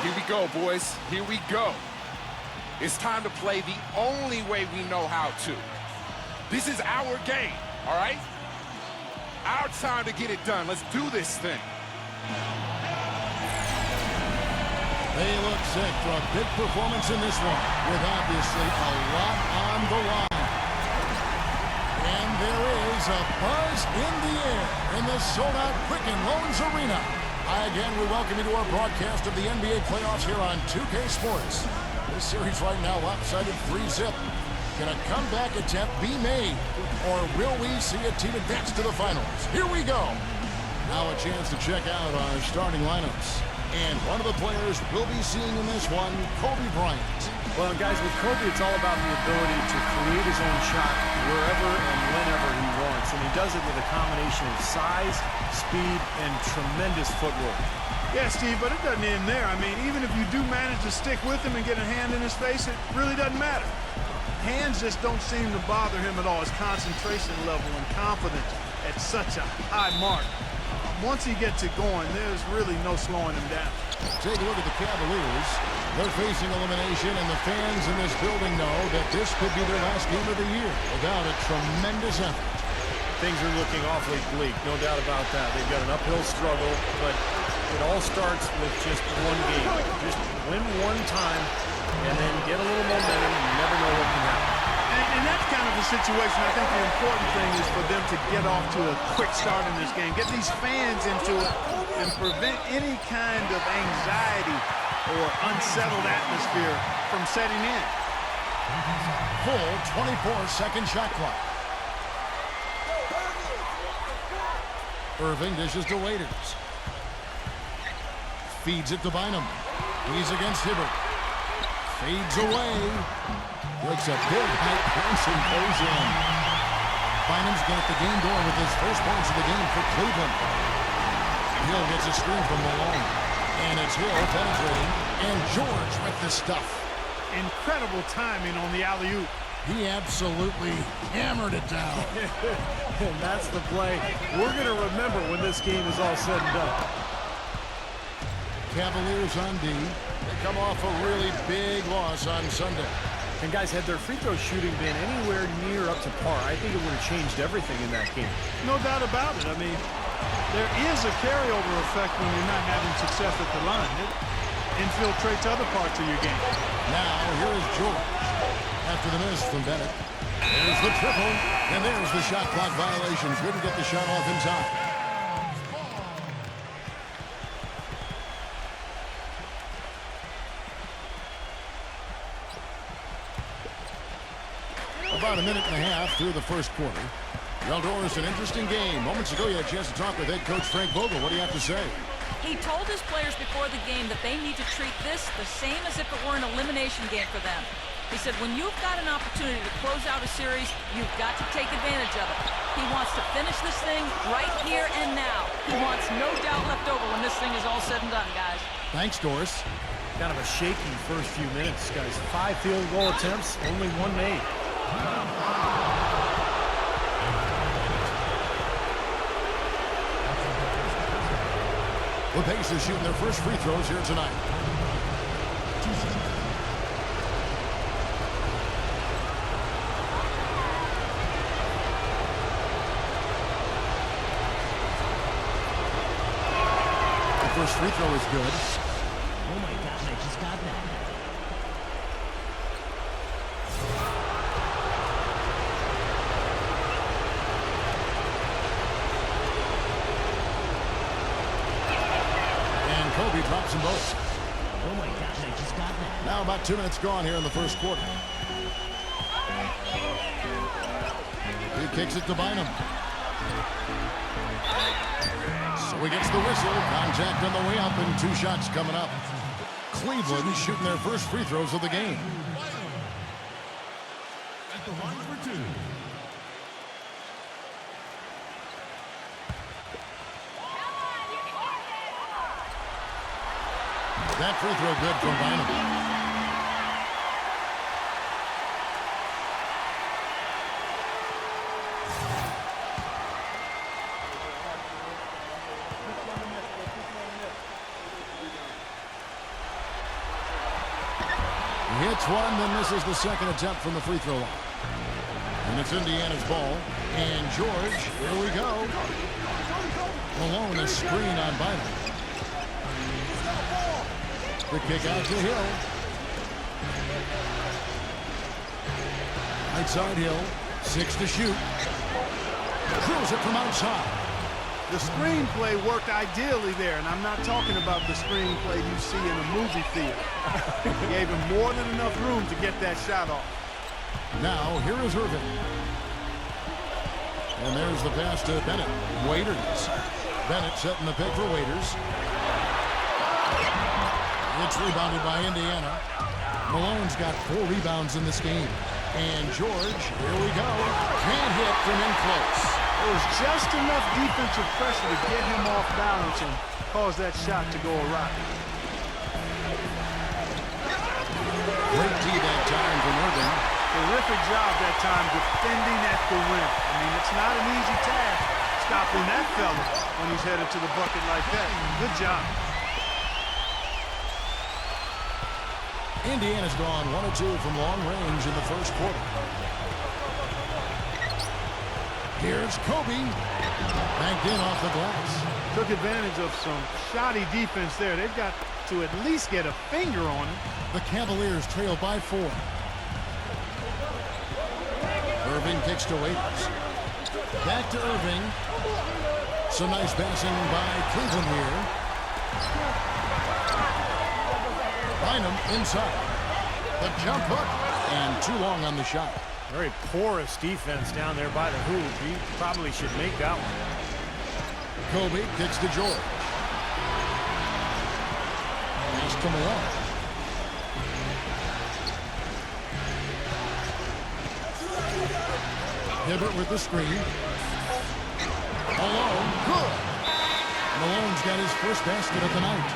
Here we go, boys. Here we go. It's time to play the only way we know how to. This is our game, all right? Our time to get it done. Let's do this thing. They look set for a big performance in this one, with obviously a lot on the line. And there is a buzz in the air in the sold-out Quicken Loans Arena. Again, we welcome you to our broadcast of the NBA playoffs here on 2K Sports. This series right now lopsided 3-zip. Can a comeback attempt be made? Or will we see a team advance to the finals? Here we go. Now a chance to check out our starting lineups. And one of the players we'll be seeing in this one, Kobe Bryant. Well, guys, with Kobe, it's all about the ability to create his own shot wherever and whenever he wants. And he does it with a combination of size, speed, and tremendous footwork. Yeah, Steve, but it doesn't end there. I mean, even if you do manage to stick with him and get a hand in his face, it really doesn't matter. Hands just don't seem to bother him at all. His concentration level and confidence at such a high mark. Once he gets it going, there's really no slowing him down. Take a look at the Cavaliers. They're facing elimination, and the fans in this building know that this could be their last game of the year without a tremendous effort. Things are looking awfully bleak, no doubt about that. They've got an uphill struggle, but it all starts with just one game. Just win one time, and then get a little momentum. You never know what can happen. And that's kind of the situation. I think the important thing is for them to get off to a quick start in this game. Get these fans into it and prevent any kind of anxiety or unsettled atmosphere from setting in. Full 24-second shot clock. Irving dishes to Waiters. Feeds it to Bynum. He's against Hibbert. Fades away. Breaks a big high punch and goes in. Bynum's got the game going with his first points of the game for Cleveland. Hill gets a screen from Malone. And it's Hill penetrating. And George with the stuff. Incredible timing on the alley-oop. He absolutely hammered it down. And that's the play we're going to remember when this game is all said and done. Cavaliers on D. They come off a really big loss on Sunday. And guys, had their free throw shooting been anywhere near up to par, I think it would have changed everything in that game. No doubt about it. I mean, there is a carryover effect when you're not having success at the line. It infiltrates other parts of your game. Now, here is George. After the miss from Bennett. There's the triple, and there's the shot clock violation. Couldn't get the shot off in time. About a minute and a half through the first quarter. Eldor, an interesting game. Moments ago, you had a chance to talk with head coach Frank Vogel. What do you have to say? He told his players before the game that they need to treat this the same as if it were an elimination game for them. He said, when you've got an opportunity to close out a series, you've got to take advantage of it. He wants to finish this thing right here and now. He wants no doubt left over when this thing is all said and done, guys. Thanks, Doris. Kind of a shaky first few minutes, guys. 5 field goal attempts, only 1 made. The Pacers shooting their first free throws here tonight. The first free throw is good. Oh my God, I just got that. Kobe drops them both. Oh my gosh, I just got that. Now about 2 minutes gone here in the first quarter. He kicks it to Bynum. So he gets the whistle. Contact on the way up and 2 shots coming up. Cleveland shooting their first free throws of the game. At the line for 2. That free throw good from Bynum. Hits one, then misses the second attempt from the free throw line. And it's Indiana's ball. And George, here we go. Malone, a screen on Bynum. The kick out to Hill. Right side Hill. 6 to shoot. Drills it from outside. The screenplay worked ideally there, and I'm not talking about the screenplay you see in a movie theater. He gave him more than enough room to get that shot off. Now, here is Irving. And there's the pass to Bennett. Waiters. Bennett setting the pick for Waiters. It's rebounded by Indiana. Malone's got 4 rebounds in this game. And George, here we go. Can't hit from in close. There was just enough defensive pressure to get him off balance and cause that shot to go awry. Great D that time from Irving. Terrific job that time defending at the rim. I mean, it's not an easy task stopping that fella when he's headed to the bucket like that. Good job. Indiana's gone 1 of 2 from long range in the first quarter. Here's Kobe. Banked in off the glass. Took advantage of some shoddy defense there. They've got to at least get a finger on him. The Cavaliers trail by 4. Irving kicks to Waiters. Back to Irving. Some nice passing by Cleveland here. Bynum inside. The jump hook. And too long on the shot. Very porous defense down there by the hoop. He probably should make that one. Kobe kicks to George. Pass to Malone. Hibbert with the screen. Malone, good. Malone's got his first basket of the night.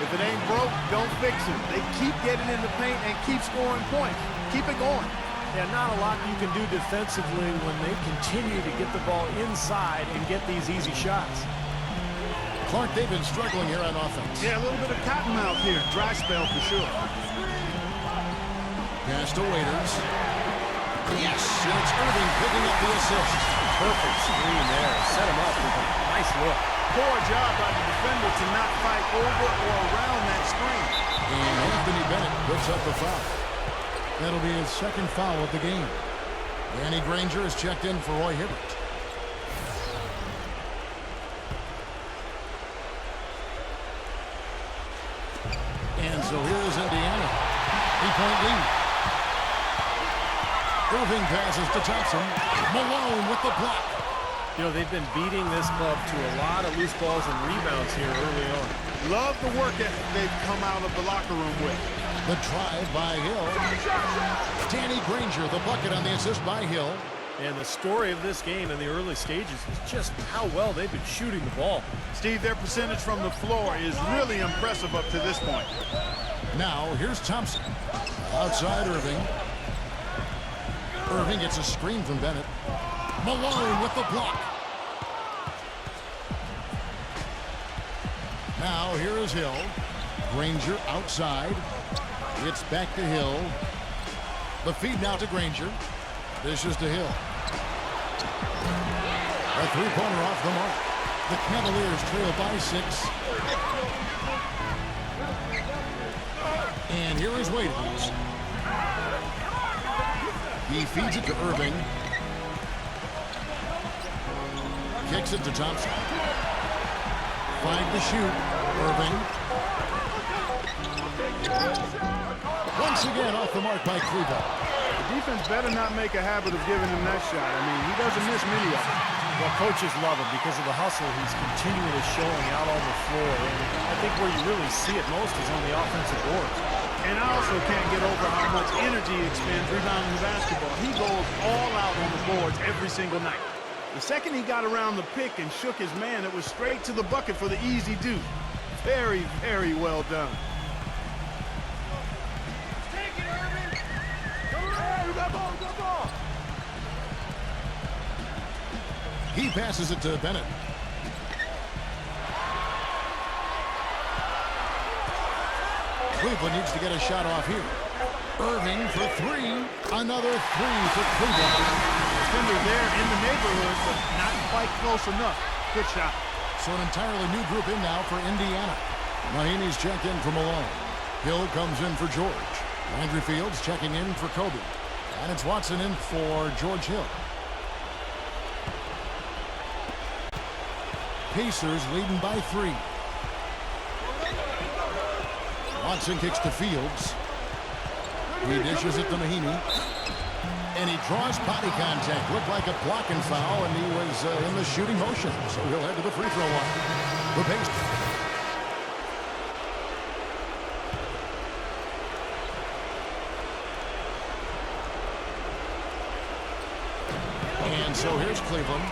If it ain't broke, don't fix it. They keep getting in the paint and keep scoring points. Keep it going. Yeah, not a lot you can do defensively when they continue to get the ball inside and get these easy shots. Clark, they've been struggling here on offense. Yeah, a little bit of cottonmouth here. Dry spell for sure. Pass to Waiters. Yes, and it's Irving picking up the assist. Perfect screen there. Set him up with a nice look. Poor job by the defender to not fight over or around that screen. And Anthony Bennett puts up the foul. That'll be his second foul of the game. Danny Granger is checked in for Roy Hibbert. And so here is Indiana. 3-point lead. Irving passes to Thompson. Malone with the block. You know, they've been beating this club to a lot of loose balls and rebounds here early on. Love the work ethic they've come out of the locker room with. The drive by Hill. Danny Granger, the bucket on the assist by Hill. And the story of this game in the early stages is just how well they've been shooting the ball. Steve, their percentage from the floor is really impressive up to this point. Now, here's Thompson. Outside Irving. Irving gets a screen from Bennett. Malone with the block. Now, here is Hill. Granger outside. It's back to Hill. The feed now to Granger. This is to Hill. A three-pointer off the mark. The Cavaliers trail by 6. And here is Waiters. He feeds it to Irving. Kicks it to Thompson. 5 to shoot. Irving. Once again off the mark by Cleveland. The defense better not make a habit of giving him that shot. I mean, he doesn't miss many of them. Well, coaches love him because of the hustle he's continually showing out on the floor. And I think where you really see it most is on the offensive boards. And I also can't get over how much energy he expends rebounding the basketball. He goes all out on the boards every single night. The second he got around the pick and shook his man, it was straight to the bucket for the easy do. Very, very well done. Take it, Irving. Hey, we got ball, we got ball. He passes it to Bennett. Cleveland needs to get a shot off here. Irving for three. Another three for Cleveland. Defender there in the neighborhood, but not quite close enough. Good shot. So an entirely new group in now for Indiana. Mahinmi's checked in for Malone. Hill comes in for George. Landry Fields checking in for Kobe. And it's Watson in for George Hill. Pacers leading by 3. Watson kicks to Fields. He dishes it to Mahinmi. And he draws body contact. Looked like a blocking foul, and he was in the shooting motion. So he'll head to the free throw line. The Pacers. And so here's Cleveland.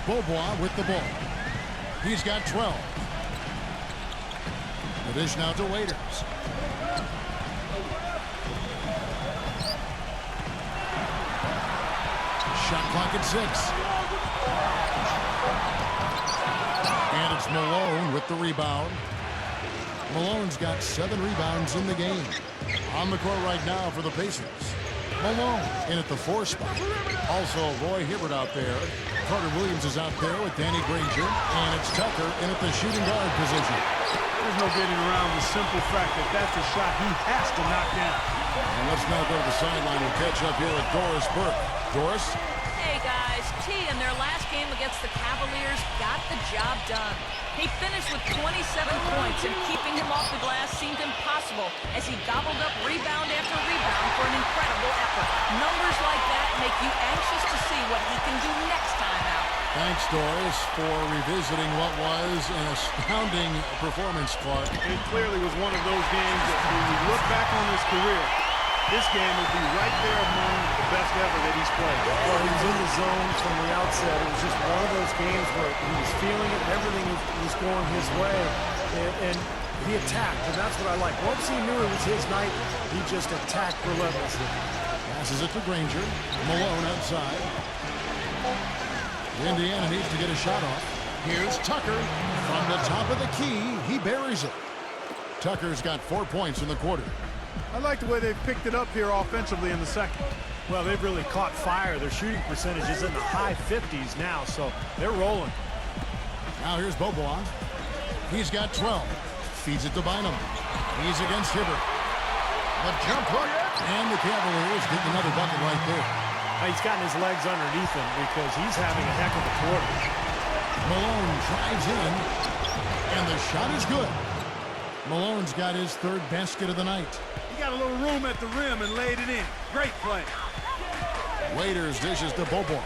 Beaubois with the ball. He's got 12. The dish now to Waiters. Shot clock at 6. And it's Malone with the rebound. Malone's got 7 rebounds in the game. On the court right now for the Pacers. Malone in at the 4 spot. Also, Roy Hibbert out there. Carter Williams is out there with Danny Granger. And it's Tucker in at the shooting guard position. There's no getting around the simple fact that that's a shot he has to knock down. And let's now go to the sideline and catch up here with Doris Burke. Doris? Hey, guys. T in their last game against the Cavaliers got the job done. He finished with 27 points, and keeping him off the glass seemed impossible as he gobbled up rebound after rebound for an incredible effort. Numbers like that make you anxious to see what he can do next time out. Thanks, Doris, for revisiting what was an astounding performance, Clark. It clearly was one of those games that when you look back on his career, this game will be right there among the best ever that he's played. Well, he was in the zone from the outset. It was just one of those games where he was feeling it. Everything was going his way. And he attacked, and that's what I like. Once he knew it was his night, he just attacked relentlessly. Passes it to Granger. Malone outside. Indiana needs to get a shot off. Here's Tucker. From the top of the key, he buries it. Tucker's got 4 points in the quarter. I like the way they've picked it up here offensively in the second. Well, they've really caught fire. Their shooting percentage is in the high 50s now, so they're rolling. Now here's Beaubois. He's got 12. Feeds it to Bynum. He's against Hibbert. The jump hook. And the Cavaliers get another bucket right there. He's gotten his legs underneath him because he's having a heck of a quarter. Malone drives in. And the shot is good. Malone's got his 3rd basket of the night. He got a little room at the rim and laid it in. Great play. Waiters dishes to Beaubois.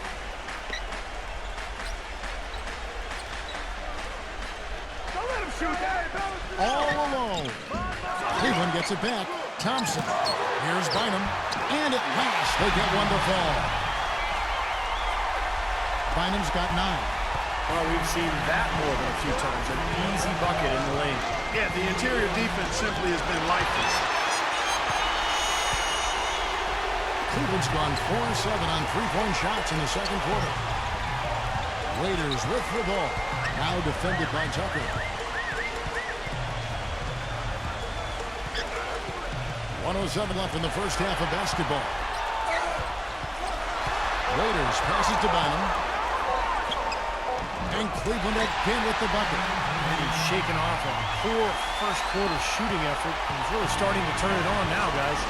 Don't let him shoot that. All alone. Cleveland gets it back. Thompson. Here's Bynum. And at last, they get one to fall. Bynum's got 9. Well, we've seen that more than a few times. An easy bucket in the lane. Yeah, the interior defense simply has been lifeless. Cleveland's gone 4-7 on 3-point shots in the second quarter. Waiters with the ball. Now defended by Tucker. 1:07 left in the first half of basketball. Waiters passes to Bynum. And Cleveland again with the bucket. And he's shaking off a poor first quarter shooting effort. He's really starting to turn it on now, guys.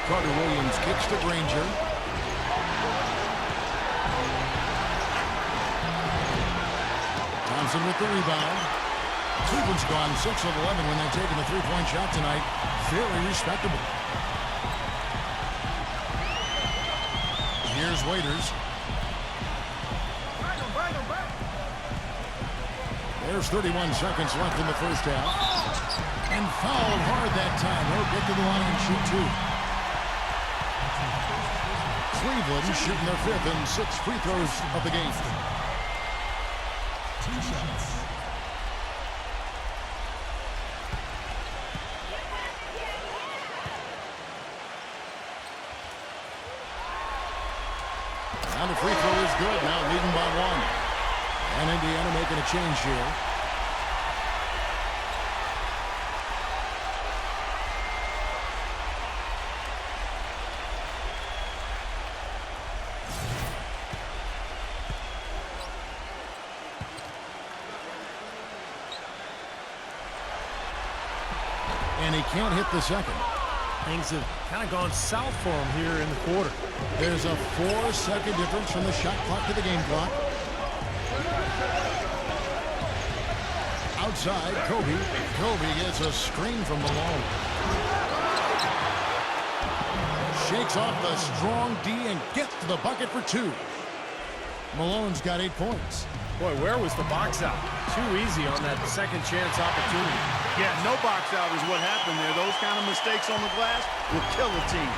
Carter Williams kicks to Granger. Thompson with the rebound. Cleveland's gone 6 of 11 when they've taken the 3-point shot tonight. Fairly respectable. Here's Waiters. There's 31 seconds left in the first half. And fouled hard that time. He'll get to the line and shoot 2. Cleveland shooting their 5th and 6th free throws of the game. 2 shots. Now the free throw is good. Now leading by 1. And Indiana making a change here. and he can't hit the second. Things have kind of gone south for him here in the quarter. There's a 4-second difference from the shot clock to the game clock. Outside, Kobe. Kobe gets a screen from Malone. Shakes off the strong D and gets to the bucket for 2. Malone's got 8 points. Boy, where was the box out? Too easy on that second chance opportunity. Yeah, no box out is what happened there. Those kind of mistakes on the glass will kill a team.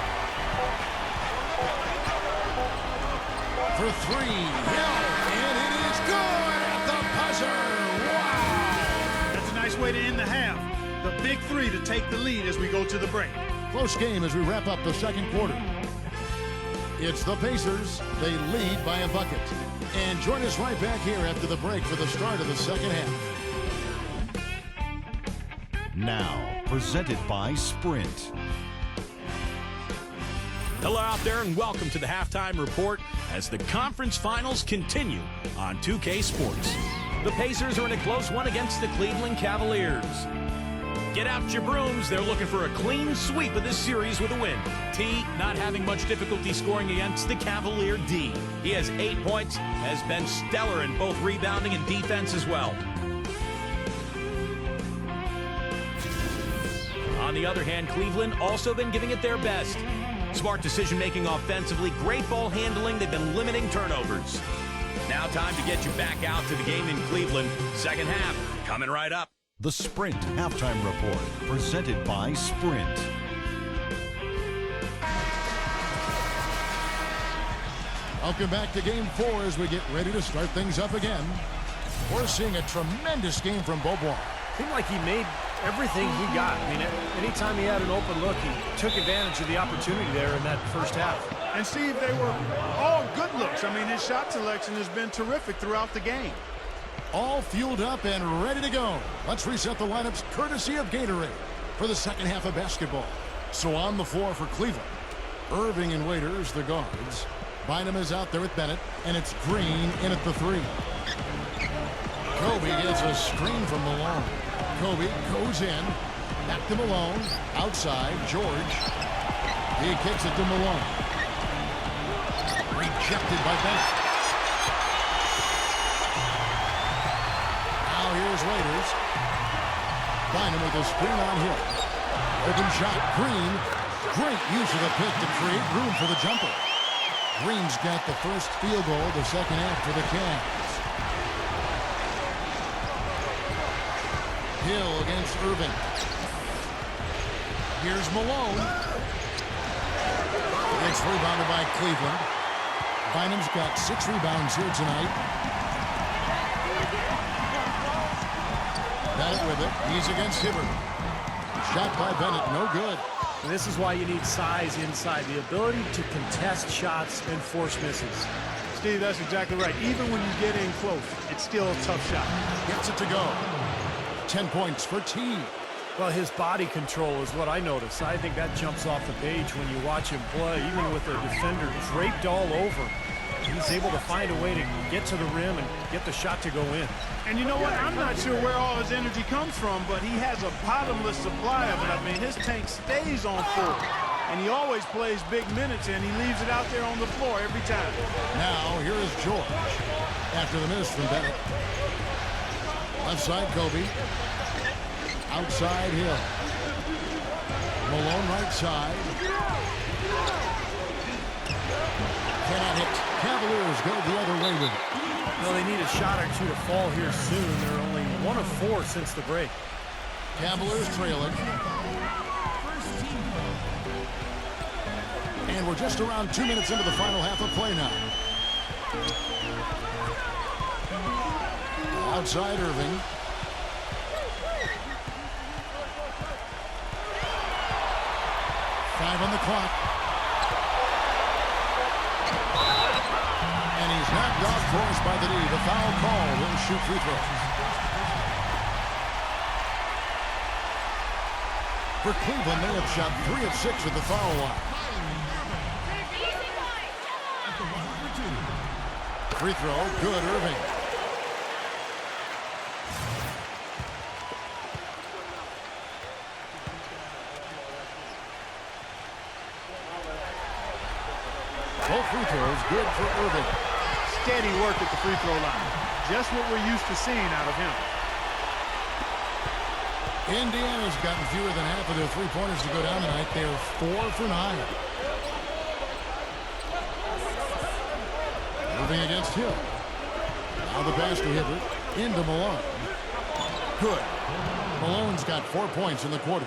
For 3. And it is good at the buzzer. Wow! That's a nice way to end the half. The big 3 to take the lead as we go to the break. Close game as we wrap up the second quarter. It's the Pacers. They lead by a bucket. And join us right back here after the break for the start of the second half. Now, presented by Sprint. Hello out there and welcome to the Halftime Report as the conference finals continue on 2K Sports. The Pacers are in a close one against the Cleveland Cavaliers. Get out your brooms. They're looking for a clean sweep of this series with a win. T not having much difficulty scoring against the Cavalier D. He has 8 points, has been stellar in both rebounding and defense as well. On the other hand, Cleveland also been giving it their best. Smart decision-making offensively, great ball handling. They've been limiting turnovers. Now time to get you back out to the game in Cleveland. Second half coming right up. The Sprint Halftime Report, presented by Sprint. Welcome back to Game 4 as we get ready to start things up again. We're seeing a tremendous game from Bobois. Seemed like he made everything he got. I mean, anytime he had an open look, he took advantage of the opportunity there in that first half. And Steve, they were all good looks. I mean, his shot selection has been terrific throughout the game. All fueled up and ready to go. Let's reset the lineups courtesy of Gatorade for the second half of basketball. So on the floor for Cleveland, Irving and Waiters, the guards. Bynum is out there with Bennett, and it's Green in at the 3. Kobe gets a screen from Malone. Kobe goes in, back to Malone, outside, George. He kicks it to Malone. Rejected by Bennett. Here's Waiters. Bynum with a screen on Hill. Open shot, Green. Great use of the pick to create room for the jumper. Green's got the first field goal of the second half for the Cavs. Hill against Irving. Here's Malone. It's rebounded by Cleveland. Bynum's got 6 rebounds here tonight. Got it with it. He's against Hibbert. Shot by Bennett, no good. And this is why you need size inside, the ability to contest shots and force misses. Steve, that's exactly right. Even when you get in close, it's still a tough shot. Gets it to go. 10 points for T. Well, his body control is what I notice. I think that jumps off the page when you watch him play, even with the defender draped all over. He's able to find a way to get to the rim and get the shot to go in. And you know what? I'm not sure where all his energy comes from, but he has a bottomless supply of it. I mean, his tank stays on full. And he always plays big minutes, and he leaves it out there on the floor every time. Now, here is George. After the miss from Bennett. Left side, Kobe. Outside, Hill. Malone right side. Cannot hit. Cavaliers go the other way with it. Well, they need a shot or two to fall here soon. They're only 1 of 4 since the break. Cavaliers trailing. And we're just around 2 minutes into the final half of play now. Outside Irving. Five on the clock. And he's knocked off course by the D. The foul call will shoot free throws. For Cleveland, they have shot 3 of 6 at the foul line. Free throw, good, Irving. free throws, good for Irving. Steady work at the free throw line. Just what we're used to seeing out of him. Indiana's gotten fewer than half of their three-pointers to go down tonight. They're 4 for 9. Moving against Hill. Now the pass to Hibbert. Into Malone. Good. Malone's got 4 points in the quarter.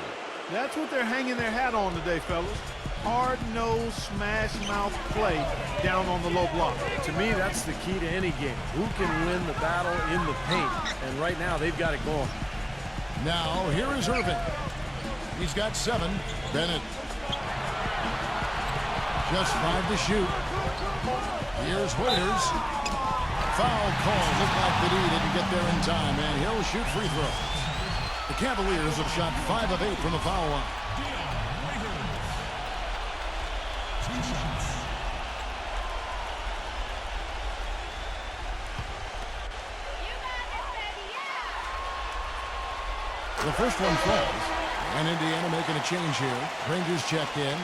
That's what they're hanging their hat on today, fellas. Hard-nosed, smash-mouth play down on the low block. To me, that's the key to any game. Who can win the battle in the paint? And right now, they've got it going. Now, here is Irving. He's got 7. Bennett. Just 5 to shoot. Here's Waiters. Foul call. Looked like the D didn't get there in time, and he'll shoot free throws. The Cavaliers have shot 5 of 8 from the foul line. The first one falls, and Indiana making a change here. Rangers checked in.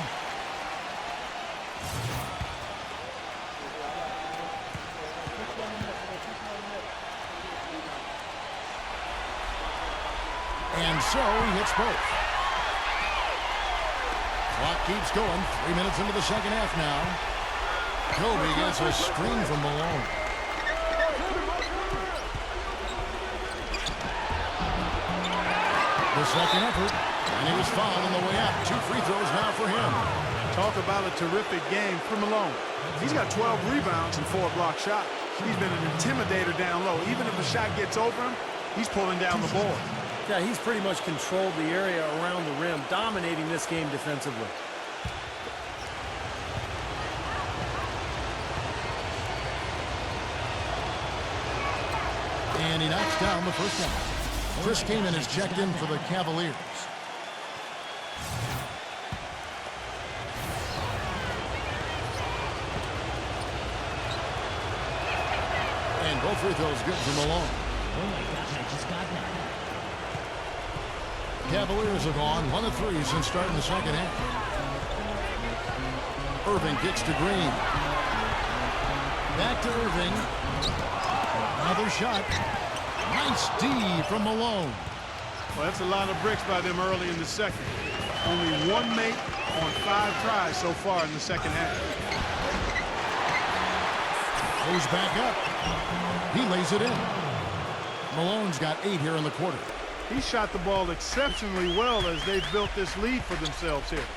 And so he hits both. Clock keeps going. 3 minutes into the second half now. Kobe gets a screen from Malone. The second effort, and he was fouled on the way up. 2 free throws now for him. Talk about a terrific game for Malone. He's got 12 rebounds and 4 block shots. He's been an intimidator down low. Even if a shot gets over him, he's pulling down the board. Yeah, he's pretty much controlled the area around the rim, dominating this game defensively. And he knocks down the first one. Chris Kaman is checked in for the Cavaliers. And both free throws good for Malone. Oh my gosh, I just got that. Cavaliers have gone 1 of 3 since starting the second half. Irving gets to Green. Back to Irving. Another shot. Nice D from Malone. Well, that's a lot of bricks by them early in the second. Only 1 make on 5 tries so far in the second half. Goes back up. He lays it in. Malone's got 8 here in the quarter. He shot the ball exceptionally well as they've built this lead for themselves here.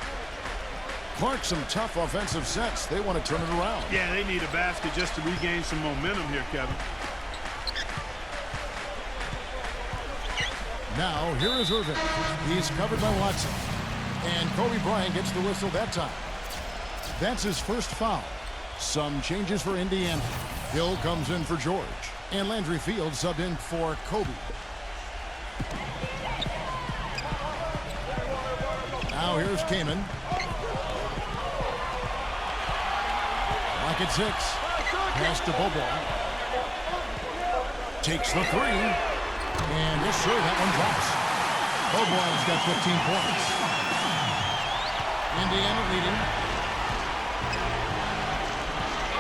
Clark, some tough offensive sets. They want to turn it around. Yeah, they need a basket just to regain some momentum here, Kevin. Now, here is Irving. He's covered by Watson. And Kobe Bryant gets the whistle that time. That's his first foul. Some changes for Indiana. Hill comes in for George. And Landry Fields subbed in for Kobe. Now here's Kaman. Lock at 6. Pass to Bobo. Takes the 3. And yes, sir, that one drops. Bobo's got 15 points. Indiana leading.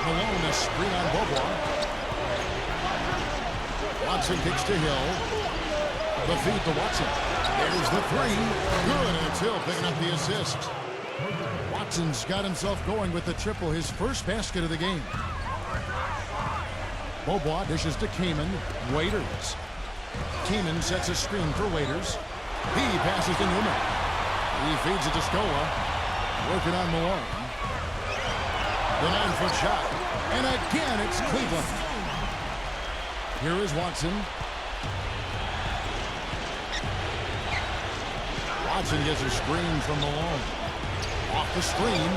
Malone, a screen on Bobo. Watson kicks to Hill. The feed to Watson. There's the 3. Good, and it's Hill picking up the assist. Watson's got himself going with the triple, his first basket of the game. Bobo dishes to Kaman. Waiters. Kaman sets a screen for Waiters. He passes to Newman. He feeds it to Scola. Working on Malone. The 9-foot shot. And again, it's Cleveland. Here is Watson. Watson gets a screen from Malone. Off the screen.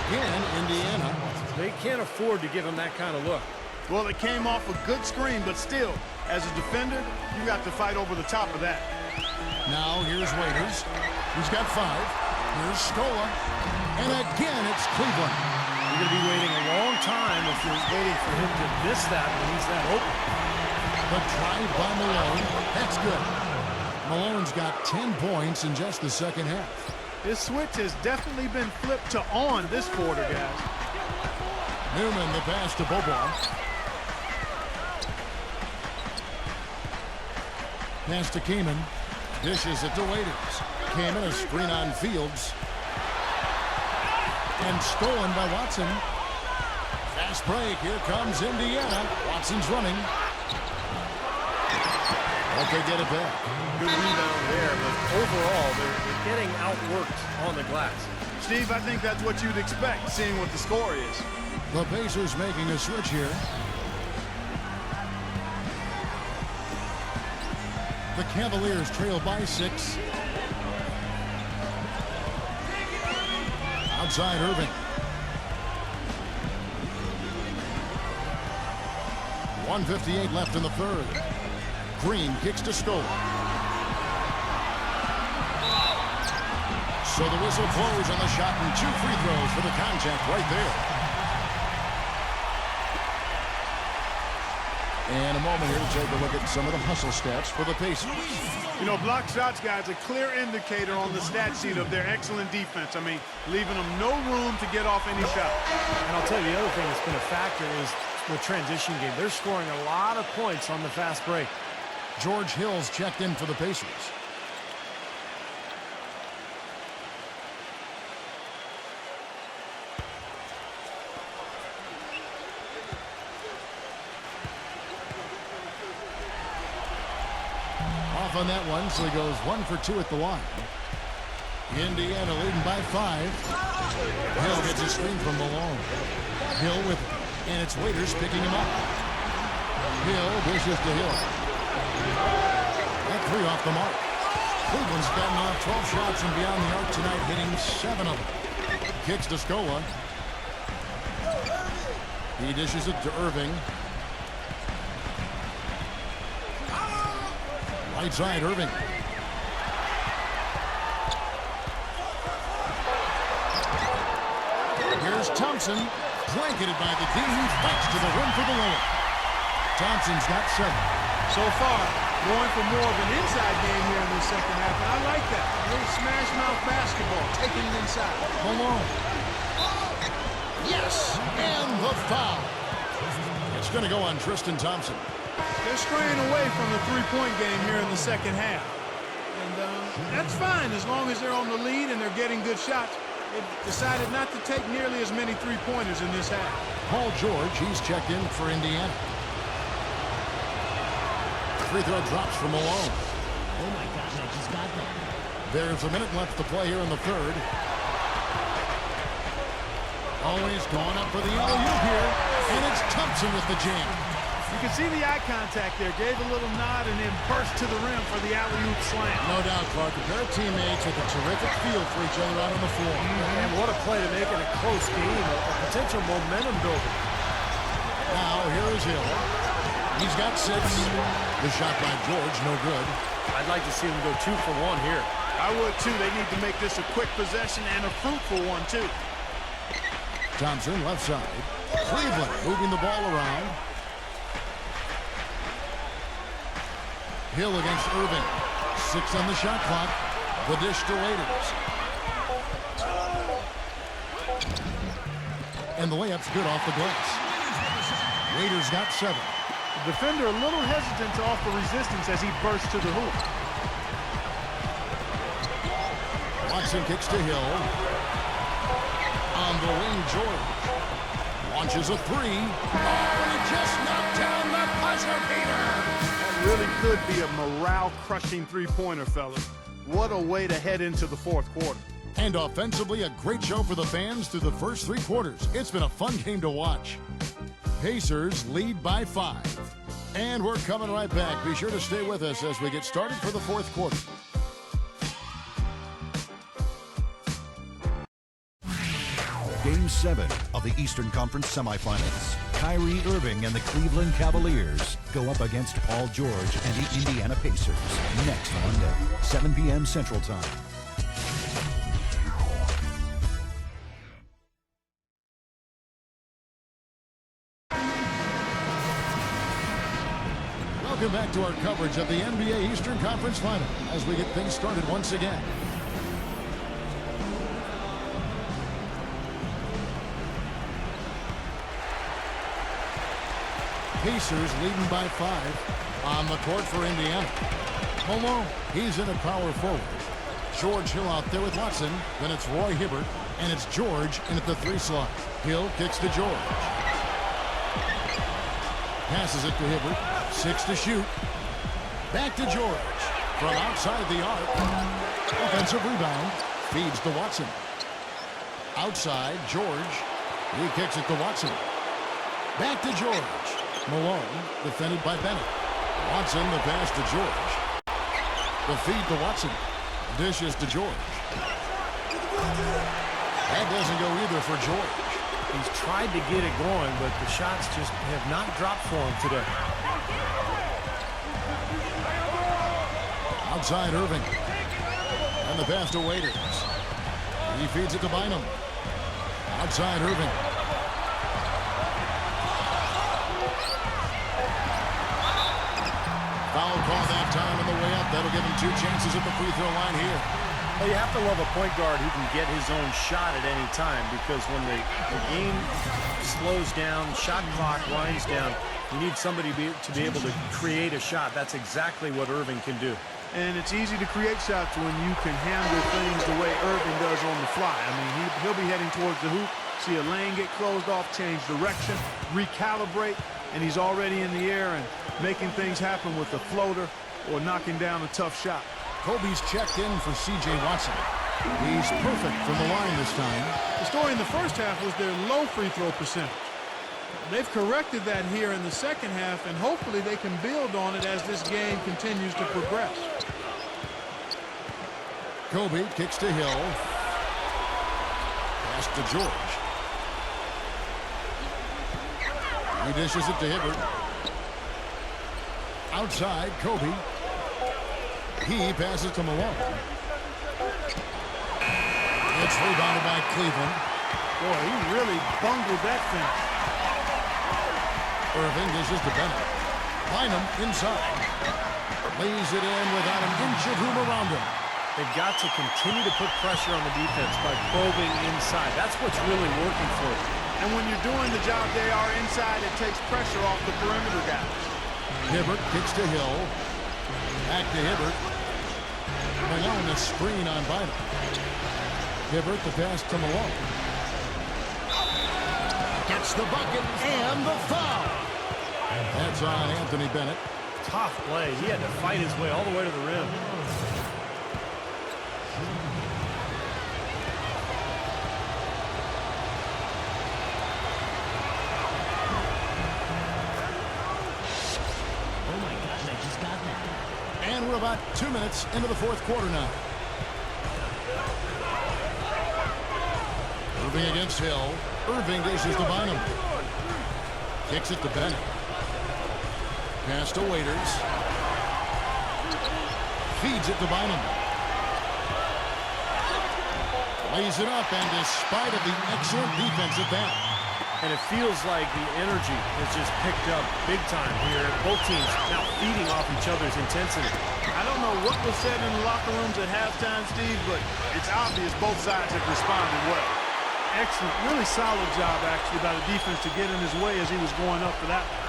Again, Indiana. They can't afford to give him that kind of look. Well, it came off a good screen, but still, as a defender, you got to fight over the top of that. Now here's Waiters. He's got 5. Here's Scola. And again, it's Cleveland. You're going to be waiting a long time if you're waiting for him to miss that when he's that open. The drive by Malone. That's good. Malone's got 10 points in just the second half. This switch has definitely been flipped to on this quarter, guys. Newman, the pass to Bobo. Pass to Kamen. Dishes it to Waiters. Kamen, a screen on Fields. And stolen by Watson. Fast break. Here comes Indiana. Watson's running. But they get it back. Good rebound there, but overall, they're getting outworked on the glass. Steve, I think that's what you'd expect, seeing what the score is. The Pacers making a switch here. The Cavaliers trail by 6. Outside Irving. 1:58 left in the third. Green kicks to Stoll. So the whistle blows on the shot and 2 free throws for the contact right there. And a moment here to take a look at some of the hustle stats for the Pacers. You know, block shots, guys, a clear indicator on the stat sheet of their excellent defense. I mean, leaving them no room to get off any shot. And I'll tell you, the other thing that's been a factor is the transition game. They're scoring a lot of points on the fast break. George Hill's checked in for the Pacers. Off on that one, so he goes 1 for 2 at the line. Indiana leading by 5. Hill gets a screen from Malone. Hill with it, and it's Waiters picking him up. Hill dishes to Hill. That 3 off the mark. Cleveland's gotten off 12 shots and beyond the arc tonight, hitting 7 of them. Kicks to Scola. He dishes it to Irving. Right side, Irving. Here's Thompson, blanketed by the D, who fights to the rim for the layup. Thompson's got 7. So far, going for more of an inside game here in the second half, and I like that. A little smash mouth basketball, taking it inside. Malone. Yes, and the foul. It's going to go on Tristan Thompson. They're straying away from the three-point game here in the second half. And that's fine as long as they're on the lead and they're getting good shots. They decided not to take nearly as many three-pointers in this half. Paul George, he's checked in for Indiana. Free throw drops from Malone. Oh my gosh, I just got that. There's a minute left to play here in the third. Always going up for the alley-oop here, and it's Thompson with the jam. You can see the eye contact there. Gave a little nod and then burst to the rim for the alley-oop slam. No doubt, Clark. A pair of teammates with a terrific feel for each other out on the floor. And what a play to make it a close game, a potential momentum builder. Now, here is Hill. He's got 6. The shot by George, no good. I'd like to see them go 2 for 1 here. I would, too. They need to make this a quick possession and a fruitful one, too. Thompson, left side. Cleveland moving the ball around. Hill against Irving. 6 on the shot clock. The dish to Waiters. And the layup's good off the glass. Waiters got 7. The defender a little hesitant to offer resistance as he bursts to the hoop. Watson kicks to Hill. On the wing, George. Launches a 3. Oh, and he just knocked down the buzzer beater. That really could be a morale-crushing three-pointer, fellas. What a way to head into the fourth quarter. And offensively, a great show for the fans through the first 3 quarters. It's been a fun game to watch. Pacers lead by 5. And we're coming right back. Be sure to stay with us as we get started for the fourth quarter. Game 7 of the Eastern Conference semifinals. Kyrie Irving and the Cleveland Cavaliers go up against Paul George and the Indiana Pacers next Monday, 7 p.m. Central Time. Welcome back to our coverage of the NBA Eastern Conference Final as we get things started once again. Pacers leading by 5 on the court for Indiana. Malone, he's in a power forward. George Hill out there with Watson. Then it's Roy Hibbert, and it's George in at the 3 slot. Hill kicks to George. Passes it to Hibbert. 6 to shoot. Back to George. From outside the arc. Offensive rebound. Feeds to Watson. Outside, George. He kicks it to Watson. Back to George. Malone, defended by Bennett. Watson, the pass to George. The feed to Watson. Dishes to George. That doesn't go either for George. He's tried to get it going, but the shots just have not dropped for him today. Outside Irving. And the pass to Waiters. He feeds it to Bynum. Outside Irving. Foul call that time on the way up. That'll give him 2 chances at the free throw line here. Well, you have to love a point guard who can get his own shot at any time, because when the game slows down, shot clock winds down, you need somebody to be able to create a shot. That's exactly what Irving can do. And it's easy to create shots when you can handle things the way Irving does on the fly. I mean, he'll be heading towards the hoop, see a lane get closed off, change direction, recalibrate, and he's already in the air and making things happen with a floater or knocking down a tough shot. Kobe's checked in for C.J. Watson. He's perfect from the line this time. The story in the first half was their low free throw percentage. They've corrected that here in the second half, and hopefully they can build on it as this game continues to progress. Kobe kicks to Hill. Pass to George. He dishes it to Hibbert. Outside, Kobe. He passes to Malone. It's rebounded by Cleveland. Boy, he really bungled that finish. Irving dishes to Bennett. Bynum inside. Lays it in without an inch of room around him. They've got to continue to put pressure on the defense by probing inside. That's what's really working for them. And when you're doing the job they are inside, it takes pressure off the perimeter guys. Hibbert kicks to Hill. Back to Hibbert. Malone, a screen on Bynum. Hibbert, the pass to Malone. Gets the bucket and the foul. That's on Anthony Bennett. Tough play. He had to fight his way all the way to the rim. Oh my gosh, I just got that. And we're about 2 minutes into the 4th quarter now. Irving against Hill. Irving dishes to Bynum. Kicks it to Bennett. Pass to Waiters. Feeds it to Bynum. Lays it up, and despite of the excellent defense at that. And it feels like the energy has just picked up big time here. Both teams now feeding off each other's intensity. I don't know what was said in the locker rooms at halftime, Steve, but it's obvious both sides have responded well. Excellent, really solid job, actually, by the defense to get in his way as he was going up for that one.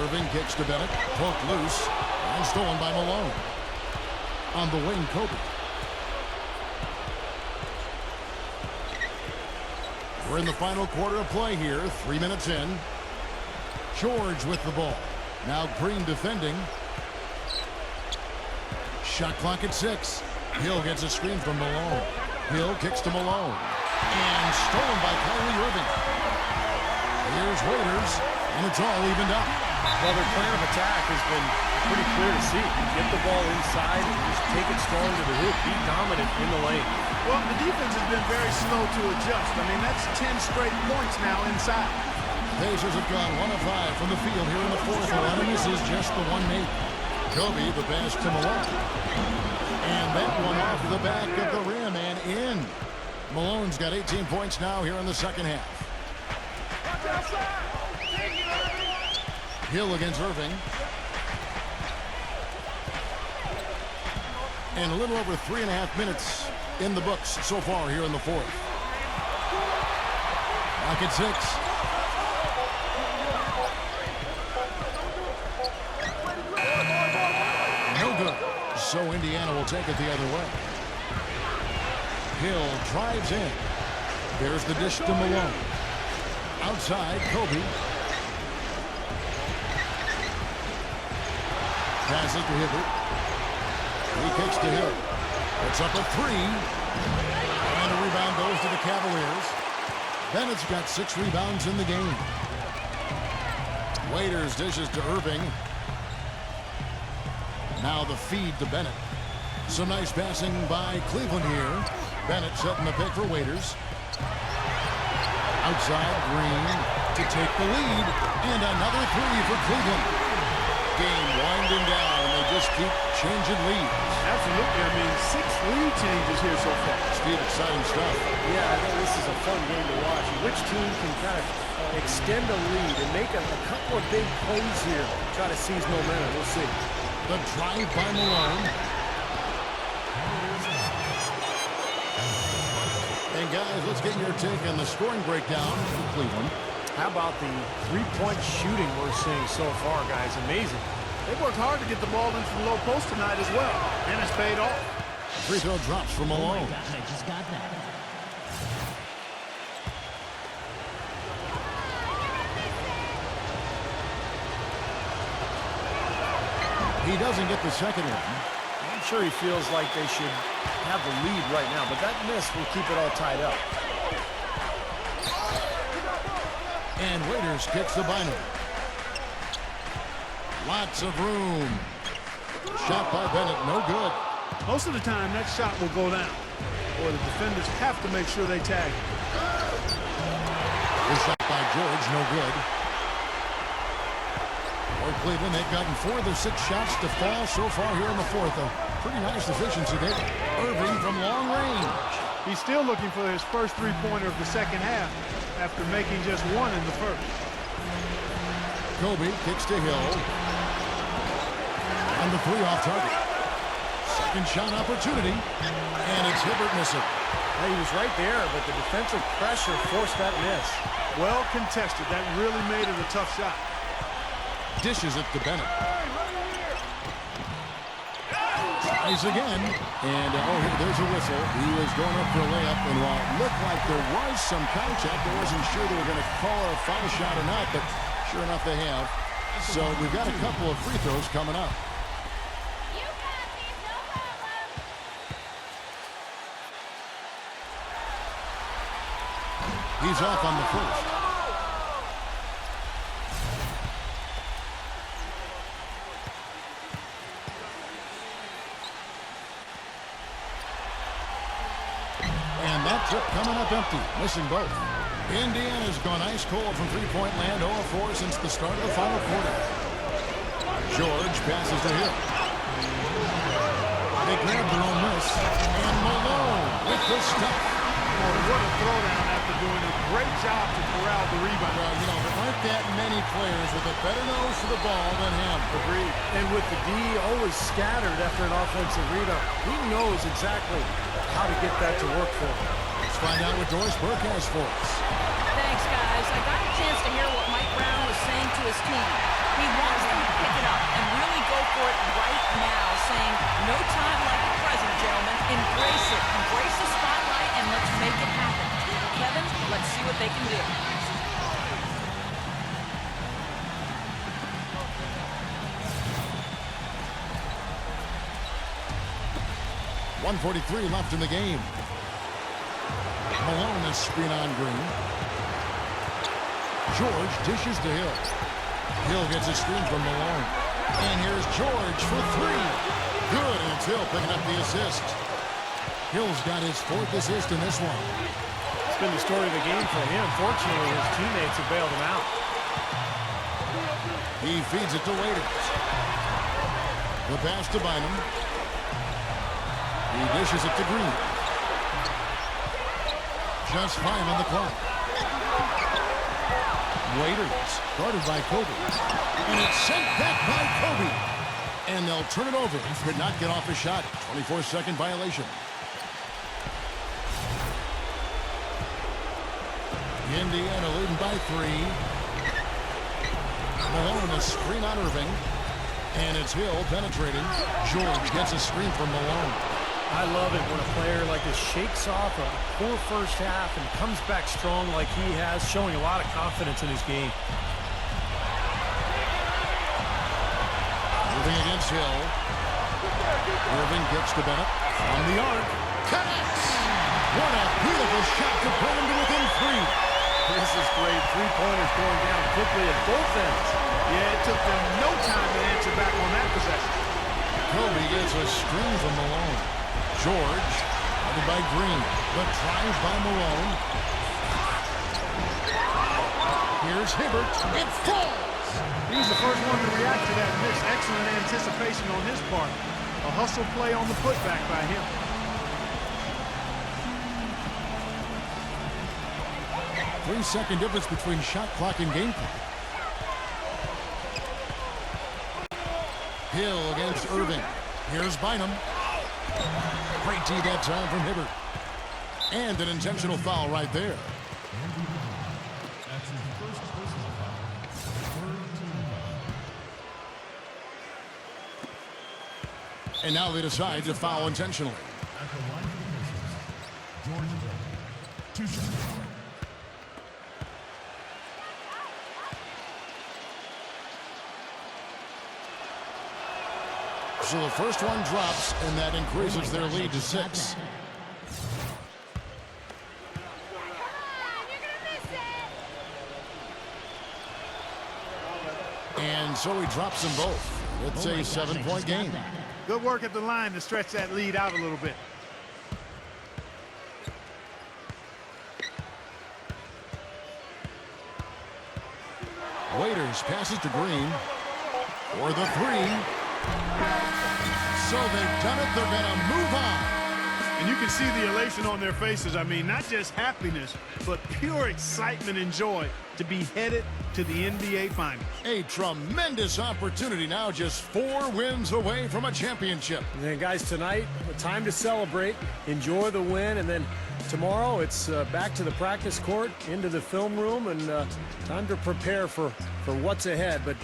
Irving kicks to Bennett. Poked loose. And stolen by Malone. On the wing, Kobe. We're in the final quarter of play here. 3 minutes in. George with the ball. Now Green defending. Shot clock at 6. Hill gets a screen from Malone. Hill kicks to Malone. And stolen by Kyrie Irving. Here's Waiters. And it's all evened up. Well, their plan of attack has been pretty clear to see. Get the ball inside and just take it strong to the hoop. Be dominant in the lane. Well, the defense has been very slow to adjust. I mean, that's 10 straight points now inside. Pacers have gone 1 of 5 from the field here in the 4th one, and this is just the one made. Kobe, the pass to Malone. And that one off the back of the rim and in. Malone's got 18 points now here in the second half. Hill against Irving. And a little over 3.5 minutes in the books so far here in the 4th. Back at 6. so Indiana will take it the other way. Hill drives in. There's the dish to Malone. Outside, Kobe. Passes to Hibbert. He kicks to Hill. It's up a three. And a rebound goes to the Cavaliers. Bennett's got 6 rebounds in the game. Waiters dishes to Irving. Now the feed to Bennett. Some nice passing by Cleveland here. Bennett setting the pick for Waiters. Outside, Green to take the lead. And another three for Cleveland. Game winding down. They just keep changing leads. Absolutely. I mean, 6 lead changes here so far. Steve, exciting stuff. Yeah, I think this is a fun game to watch. Which team can kind of extend a lead and make a couple of big plays here, try to seize momentum. We'll see. The drive by Malone. And guys, let's get your take on the scoring breakdown for Cleveland. How about the three-point shooting we're seeing so far, guys? Amazing. They worked hard to get the ball into the low post tonight as well, and it's paid off. Free throw drops for Malone. I just got that. He doesn't get the second one. I'm sure he feels like they should have the lead right now, but that miss will keep it all tied up. And Waiters kicks the binary. Lots of room. Shot by Bennett, no good. Most of the time, that shot will go down, or the defenders have to make sure they tag it. The shot by George, no good. For Cleveland, they've gotten 4 of their 6 shots to fall so far here in the fourth. A pretty nice efficiency there. Irving from long range. He's still looking for his first three-pointer of the second half after making just 1 in the first. Kobe kicks to Hill. And the 3 off target. Second shot opportunity. And it's Hibbert missing. He was right there, but the defensive pressure forced that miss. Well contested. That really made it a tough shot. Dishes it to Bennett. Tries again. And, there's a whistle. He was going up for a layup. And while it looked like there was some contact, I wasn't sure they were going to call a foul shot or not, but sure enough they have. So we've got a couple of free throws coming up. He's off on the first. And that trip coming up empty, missing both. Indiana's gone ice cold from three-point land, 0-4 since the start of the final quarter. George passes to Hill. They grab their own miss. And Malone with the stuff. Oh, what a throwdown after doing a great job to corral the rebound. Well, there aren't that many players with a better nose for the ball than him. Agreed. And with the D always scattered after an offensive rebound, he knows exactly how to get that to work for him. Let's find out what Doris Burke has for us. Thanks, guys. I got a chance to hear what Mike Brown was saying to his team. He wants them to pick it up and really go for it right now, saying, no time like the present, gentlemen. Embrace it. Embrace the spotlight, and let's make it happen. Kevin, let's see what they can do. 1:43 left in the game. Malone is screen on Green. George dishes to Hill. Hill gets a screen from Malone. And here's George for 3. Good, and it's Hill picking up the assist. Hill's got his 4th assist in this one. It's been the story of the game for him. Fortunately, his teammates have bailed him out. He feeds it to Waiters. The pass to Bynum. He dishes it to Green. Just 5 on the clock. Waiters, guarded by Kobe. And it's sent back by Kobe. And they'll turn it over. Could not get off a shot. 24-second violation. Indiana leading by 3. Malone, a screen on Irving. And it's Hill penetrating. George gets a screen from Malone. I love it when a player like this shakes off a poor first half and comes back strong like he has, showing a lot of confidence in his game. Moving against Hill. Irving gets to Bennett. On the arc. Connects! What a beautiful shot to pull him to within 3. This is great. Three-pointers going down quickly at both ends. Yeah, it took them no time to answer back on that possession. Kobe gets a screen from Malone. George, guarded by Green, but drive by Malone. Here's Hibbert. It falls! He's the first one to react to that miss. Excellent anticipation on his part. A hustle play on the putback by him. Three-second difference between shot clock and game clock. Hill against Irving. Here's Bynum. Great tee that time from Hibbert. And an intentional foul right there. And now they decide to foul intentionally. So the first one drops, and that increases their lead to 6. And so he drops them both. It's a 7-point game. Good work at the line to stretch that lead out a little bit. Waiters passes to Green for the 3. So they've done it. They're going to move on. And you can see the elation on their faces. I mean, not just happiness, but pure excitement and joy to be headed to the NBA Finals. A tremendous opportunity now, just 4 wins away from a championship. And guys, tonight, time to celebrate, enjoy the win, and then tomorrow it's back to the practice court, into the film room, and time to prepare for what's ahead. But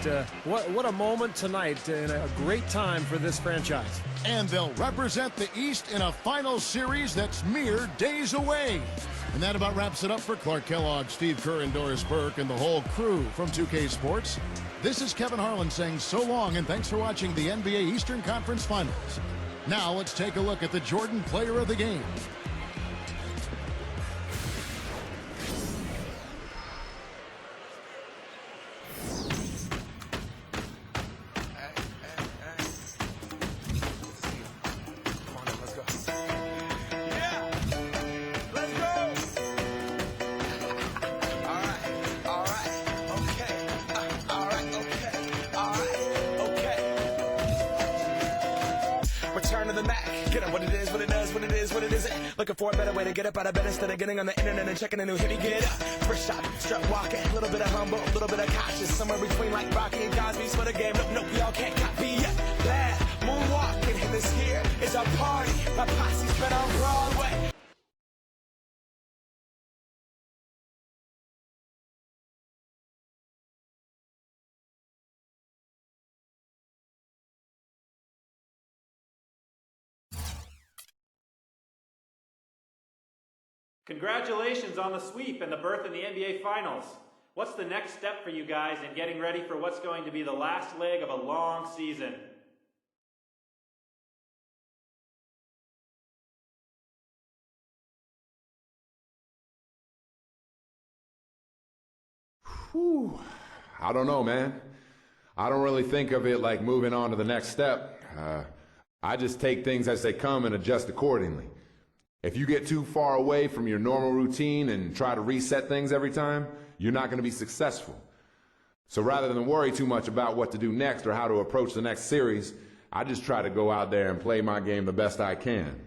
what a moment tonight, and a great time for this franchise. And they'll represent the East in a final series that's mere days away. And that about wraps it up for Clark Kellogg, Steve Kerr, and Doris Burke, and the whole crew from 2K Sports. This is Kevin Harlan saying so long, and thanks for watching the NBA Eastern Conference Finals. Now let's take a look at the Jordan Player of the Game. Return to the Mac. Get up what it is, what it does, what it is, what it isn't. Looking for a better way to get up out of bed instead of getting on the internet and checking a new hit. Get up, first shot, strut walking, a little bit of humble, a little bit of cautious, somewhere between like Rocky and Cosby's for the game. Nope, y'all can't copy yet. Bad moonwalking, and this here is a party. My posse's been on Broadway. Congratulations on the sweep and the berth in the NBA Finals. What's the next step for you guys in getting ready for what's going to be the last leg of a long season? Whew. I don't know, man. I don't really think of it like moving on to the next step. I just take things as they come and adjust accordingly. If you get too far away from your normal routine and try to reset things every time, you're not going to be successful. So rather than worry too much about what to do next or how to approach the next series, I just try to go out there and play my game the best I can.